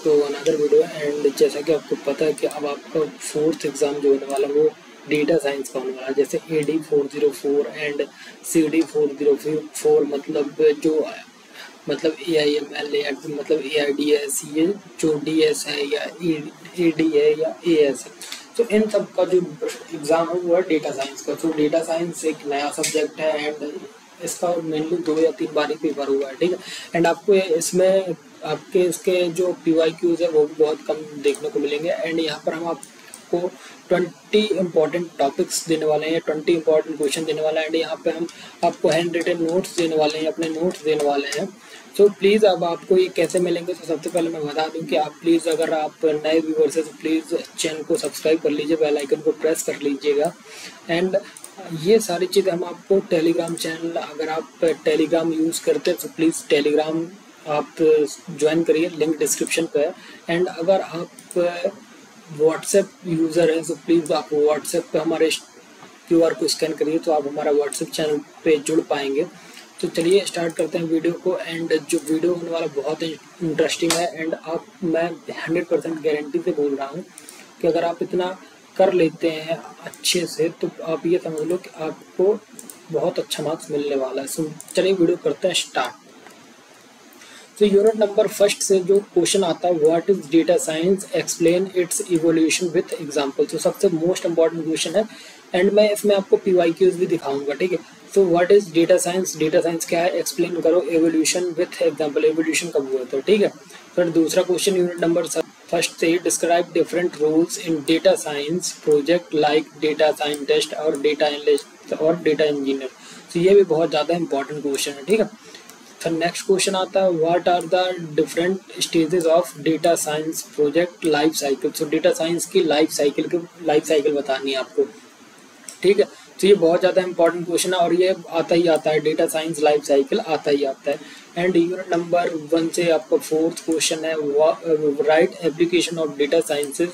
तो another video. And जैसा कि आपको पता है कि अब आपका फोर्थ एग्ज़ाम जो होने वाला है वो डेटा साइंस का होने वाला है। जैसे AD404 एंड CD404 मतलब AIML या मतलब AIDS, ये जो DS है या AD है या AS है, तो इन सब का जो एग्ज़ाम है वो है डेटा साइंस का। तो डेटा साइंस एक नया सब्जेक्ट है एंड इसका मेनली 2 या 3 बार ही पेपर हुआ है, ठीक है। एंड आपको इसमें आपके इसके जो PYQs है वो भी बहुत कम देखने को मिलेंगे। एंड यहाँ पर हम आपको 20 इंपॉर्टेंट टॉपिक्स देने वाले हैं, 20 इंपॉर्टेंट क्वेश्चन देने वाले हैं। एंड यहाँ पे हम आपको हैंड रिटन नोट्स देने वाले हैं, अपने नोट्स देने वाले हैं। तो प्लीज़ अब आपको ये कैसे मिलेंगे, तो सबसे पहले मैं बता दूं कि आप प्लीज़, अगर आप नए व्यूवर्स हैं तो प्लीज़ चैनल को सब्सक्राइब कर लीजिए, बेल आइकन को प्रेस कर लीजिएगा। एंड ये सारी चीज़ें हम आपको टेलीग्राम चैनल, अगर आप टेलीग्राम यूज़ करते हैं तो प्लीज़ टेलीग्राम आप ज्वाइन करिए, लिंक डिस्क्रिप्शन पे है। एंड अगर आप व्हाट्सएप यूज़र हैं तो प्लीज़ आप व्हाट्सएप पे हमारे QR को स्कैन करिए, तो आप हमारा व्हाट्सएप चैनल पे जुड़ पाएंगे। तो चलिए स्टार्ट करते हैं वीडियो को। एंड जो वीडियो होने वाला बहुत इंटरेस्टिंग है। एंड मैं 100% गारंटी से बोल रहा हूँ कि अगर आप इतना कर लेते हैं अच्छे से तो आप ये समझ लो कि आपको बहुत अच्छा मार्क्स मिलने वाला है। सो चलिए वीडियो करते हैं स्टार्ट। तो यूनिट नंबर फर्स्ट से जो क्वेश्चन आता है, what is data science, explain it's evolution with example. तो सबसे मोस्ट इंपॉर्टेंट क्वेश्चन है एंड मैं इसमें आपको PYQs भी दिखाऊंगा, ठीक है। तो what is data science, data science क्या है, एक्सप्लेन करो एवोल्यूशन विथ एग्जांपल, एवोल्यूशन कब हुआ था, ठीक है। फिर दूसरा क्वेश्चन यूनिट नंबर फर्स्ट से, describe different roles in data science project like data scientist और डेटा एनालिस्ट और डेटा इंजीनियर। तो ये भी बहुत ज़्यादा इंपॉर्टेंट क्वेश्चन है, ठीक है। फिर नेक्स्ट क्वेश्चन आता है, what are the different stages of data science project life cycle. So data science की लाइफ साइकिल बतानी है आपको, ठीक है। तो ये बहुत ज़्यादा इंपॉर्टेंट क्वेश्चन है और ये आता ही आता है, डेटा साइंस लाइफ साइकिल आता ही आता है। एंड यूनिट नंबर 1 से आपका फोर्थ क्वेश्चन है, write application of data sciences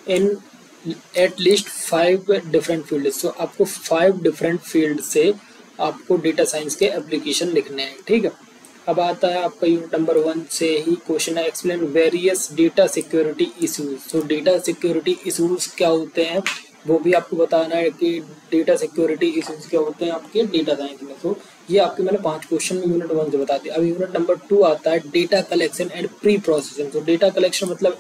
in at least 5 different field. So आपको 5 डिफरेंट फील्ड से आपको डेटा साइंस के एप्लीकेशन लिखने हैं, ठीक है। अब आता है आपका यूनिट नंबर 1 से ही क्वेश्चन है, explain various data security issues. सो डेटा सिक्योरिटी इशूज क्या होते हैं वो भी आपको बताना है कि डेटा सिक्योरिटी इशूज क्या होते हैं आपके डेटा साइंस में। तो ये आपके मैंने 5 क्वेश्चन यूनिट 1 से बता दिया। अब यूनिट नंबर 2 आता है, data collection and pre processing. तो डेटा कलेक्शन मतलब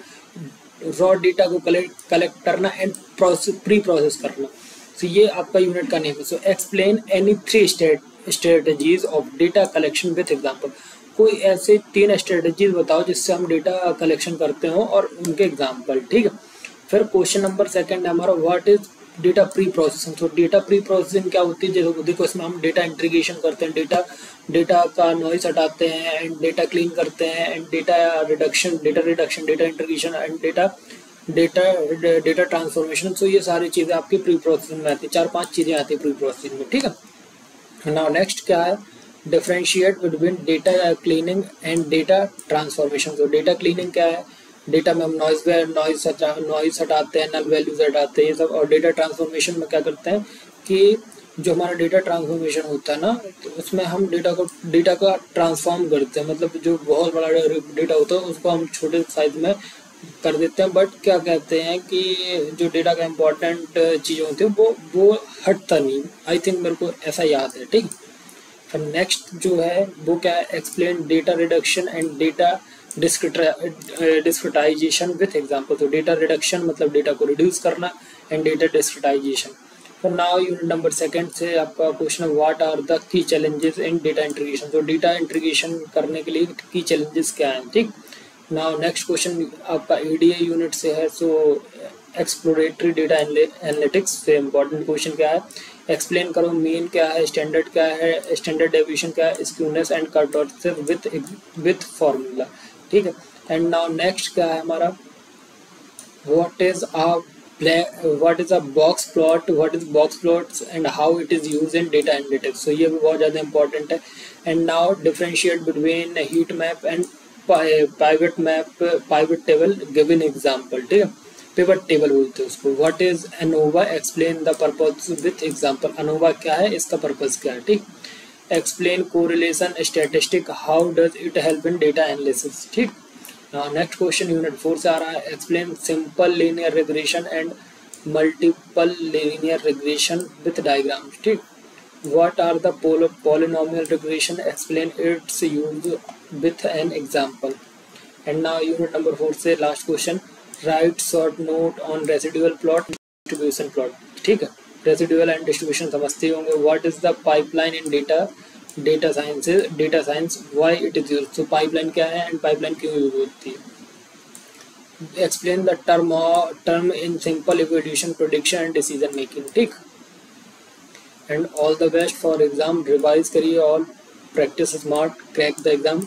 रॉ डेटा को कलेक्ट करना एंड प्री प्रोसेस करना। तो ये आपका यूनिट का नेम है। So explain any 3 strategies of data collection with example. कोई ऐसे 3 स्ट्रेटजीज बताओ जिससे हम डेटा कलेक्शन करते हो और उनके एग्जांपल, ठीक है। फिर क्वेश्चन नंबर 2 है हमारा, what is data pre processing. तो डेटा प्री प्रोसेसिंग क्या होती है, जैसे देखो इसमें हम डेटा इंटीग्रेशन करते हैं, डेटा का नॉइस हटाते हैं एंड डेटा क्लीन करते हैं and data reduction, data integration and data transformation. So ये सारी चीज़ें आपकी प्री प्रोसेसिंग में आती है, 4-5 चीज़ें आती है प्री प्रोसेसिंग में, ठीक है। नाउ नेक्स्ट क्या है, differentiate between data cleaning and data transformation. तो डेटा क्लीनिंग क्या है, डेटा में हम नॉइस हटाते हैं, नल वैल्यूज हटाते हैं, ये सब। और डेटा ट्रांसफॉर्मेशन में क्या करते हैं कि जो हमारा डेटा ट्रांसफॉर्मेशन होता है ना, तो उसमें हम डेटा का ट्रांसफॉर्म करते हैं, मतलब जो बहुत बड़ा डेटा होता है उसको हम छोटे साइज में कर देते हैं। बट क्या कहते हैं कि जो डेटा का इम्पोर्टेंट चीज़ें होती है वो हटता नहीं, आई थिंक मेरे को ऐसा याद है, ठीक। फिर नेक्स्ट जो है वो क्या है, explain data reduction and data discretization with example. तो डेटा रिडक्शन मतलब डेटा को रिड्यूस करना एंड डेटा डिस्क्रिटाइजेशन। फिर नाउ यूनिट नंबर 2 से आपका क्वेश्चन है, what are the key challenges in data integration. तो डेटा इंटीग्रेशन करने के लिए की चैलेंजेस क्या हैं, ठीक। नाउ नेक्स्ट क्वेश्चन आपका ADA यूनिट से है। सो एक्सप्लोरेटरी डेटा एनालिटिक्स से इंपॉर्टेंट क्वेश्चन क्या है, एक्सप्लेन करो मीन क्या है, स्टैंडर्ड क्या है, स्टैंडर्ड डेविएशन क्या है, skewness and kurtosis with formula, ठीक है। एंड नाउ नेक्स्ट क्या है हमारा, what is a box plots and how it is used in data analytics. So ये भी बहुत ज़्यादा इंपॉर्टेंट है। And now differentiate between heat map and pivot table given example, ठीक है। पिवट टेबल बोलते हैं उसको। What is ANOVA, explain the purpose with example. ANOVA क्या है, इसका पर्पस क्या है, ठीक। Explain correlation statistic, how does it help in data analysis, ठीक। नेक्स्ट क्वेश्चन यूनिट 4 से आ रहा है, explain simple linear regression and multiple linear regression with diagram. ठीक, what are the polynomial regression, explain its use with an example। And now unit number 4 से last question, write short note on residual plot distribution plot. ठीक है, residual and distribution समझते होंगे। What is the pipeline in data science, why it is used. तो pipeline क्या है and pipeline क्यों use होती है। Explain the term in simple evolution, prediction and decision making. ठीक, and all the best for exam, revise करिए all, practice smart, crack the exam.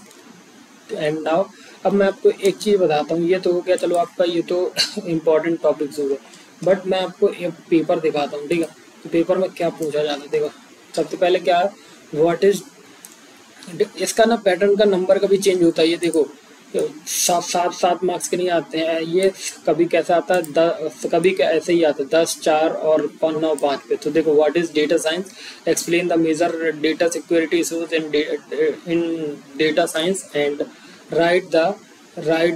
And now अब मैं आपको एक चीज़ बताता हूँ, ये तो हो गया चलो आपका, ये तो इम्पोर्टेंट टॉपिक्स हो गए, बट मैं आपको एक पेपर दिखाता हूँ। ठीक है, तो पेपर में क्या पूछा जाता है, देखो सबसे पहले क्या है, व्हाट इज, इसका ना पैटर्न का नंबर कभी चेंज होता है। ये देखो 7 मार्क्स के नहीं आते हैं, ये कभी कैसा आता है 10, कभी ऐसे ही आता है 10, 4 और 9, 5 पे। तो देखो, what is data science, explain the major data security issues in data science and write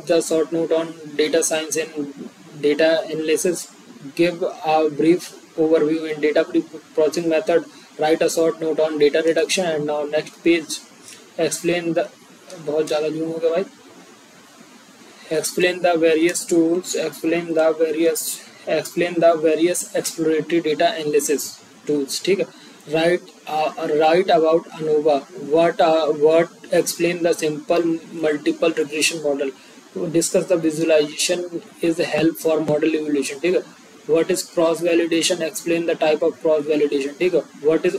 the short note on data science and data analysis, give a brief overview in data processing method, write a short note on data reduction। and now next page, explain the, बहुत ज़्यादा zoom हो गया भाई, explain the various tools, explain the various exploratory data analysis tools। ठीक है, write about ANOVA, what explain the simple multiple regression model, discuss the visualization is help for model evolution। ठीक है, what is cross validation, explain the type of cross validation। ठीक है, what is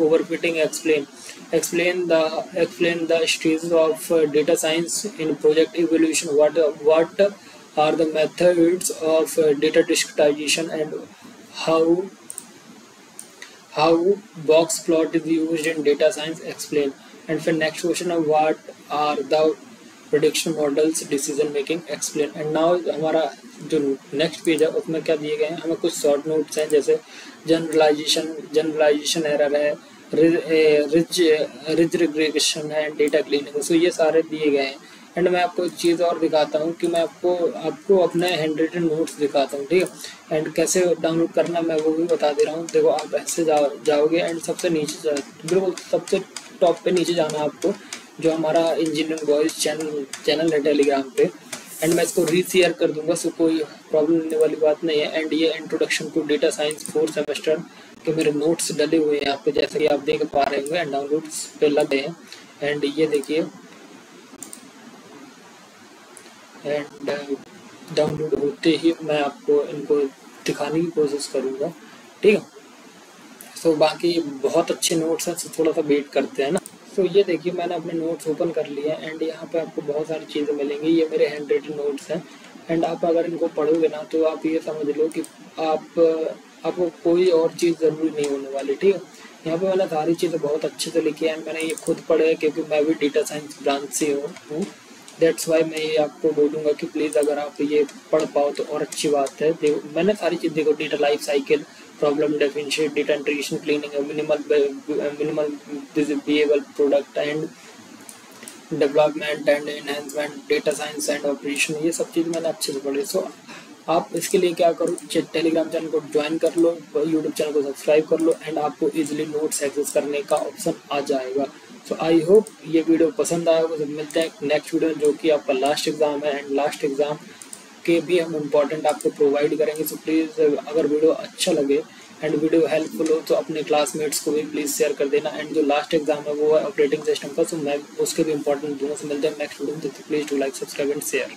overfitting, explain the stages of data science in project evolution, what are the methods of data discretization and how box plot is used in data science, explain। And फिर next question है, what are the prediction models, decision making, explain. And now हमारा जो next page है उसमें क्या दिए गए हैं, हमें कुछ शॉर्ट नोट्स हैं, जैसे जनरलाइजेशन एरर है, रिज रिग्रेशन है, डेटा क्लीनिंग। सो ये सारे दिए गए हैं। एंड मैं आपको एक चीज़ और दिखाता हूँ कि मैं आपको अपने हैंड रिटन नोट्स दिखाता हूँ। ठीक है, एंड कैसे डाउनलोड करना मैं वो भी बता दे रहा हूँ। देखो, आप ऐसे जाओगे एंड सबसे नीचे बिल्कुल सबसे टॉप पे नीचे जाना आपको, जो हमारा इंजीनियरिंग बॉयज चैनल है टेलीग्राम पे। एंड मैं इसको रीशेयर कर दूंगा, सो कोई प्रॉब्लम होने वाली बात नहीं है। एंड ये introduction to data science 4th semester के मेरे नोट्स डले हुए हैं यहाँ पे, जैसे कि आप देख पा रहे होंगे, एंड डाउनलोड्स पे लगे हैं। एंड ये देखिए, एंड डाउनलोड होते ही मैं आपको इनको दिखाने की कोशिश करूँगा। ठीक है, सो बाकी बहुत अच्छे नोट्स हैं, थोड़ा सा वेट करते हैं ना। तो ये देखिए, मैंने अपने नोट्स ओपन कर लिए हैं एंड यहाँ पे आपको बहुत सारी चीज़ें मिलेंगी। ये मेरे हैंड रिटन नोट्स हैं एंड आप अगर इनको पढ़ोगे ना तो आप ये समझ लो कि आपको कोई और चीज़ ज़रूरी नहीं होने वाली। ठीक है, यहाँ पे मैंने सारी चीज़ें बहुत अच्छे से लिखी हैं, मैंने ये खुद पढ़े हैं क्योंकि मैं भी डेटा साइंस ब्रांच से हूँ। दैट्स वाई मैं ये आपको बोलूँगा कि प्लीज़ अगर आप ये पढ़ पाओ तो और अच्छी बात है। देखो, मैंने सारी चीज़ देखो, data life cycle, problem definition, data integration, cleaning, minimal behavioural product and development and enhancement, data science and operation, ये सब चीज़ मैंने अच्छे से पढ़ी। सो आप इसके लिए क्या करो, टेलीग्राम चैनल को ज्वाइन कर लो, यूट्यूब चैनल को सब्सक्राइब कर लो एंड आपको इजीली नोट्स एक्सेस करने का ऑप्शन आ जाएगा। सो आई होप ये वीडियो पसंद आया होगा। तो मिलते हैं नेक्स्ट वीडियो, जो कि आपका लास्ट एग्जाम है एंड लास्ट एग्जाम के भी हम इम्पोर्टेंट आपको प्रोवाइड करेंगे। सो प्लीज़ अगर वीडियो अच्छा लगे एंड वीडियो हेल्पफुल हो तो अपने क्लासमेट्स को भी प्लीज़ शेयर कर देना। एंड जो लास्ट एग्जाम है वो है ऑपरेटिंग सिस्टम का, सो मैं उसके भी इंपॉर्टेंट दूंगा। सो मिलते हैं नेक्स्ट वीडियो में, please do like, subscribe and share.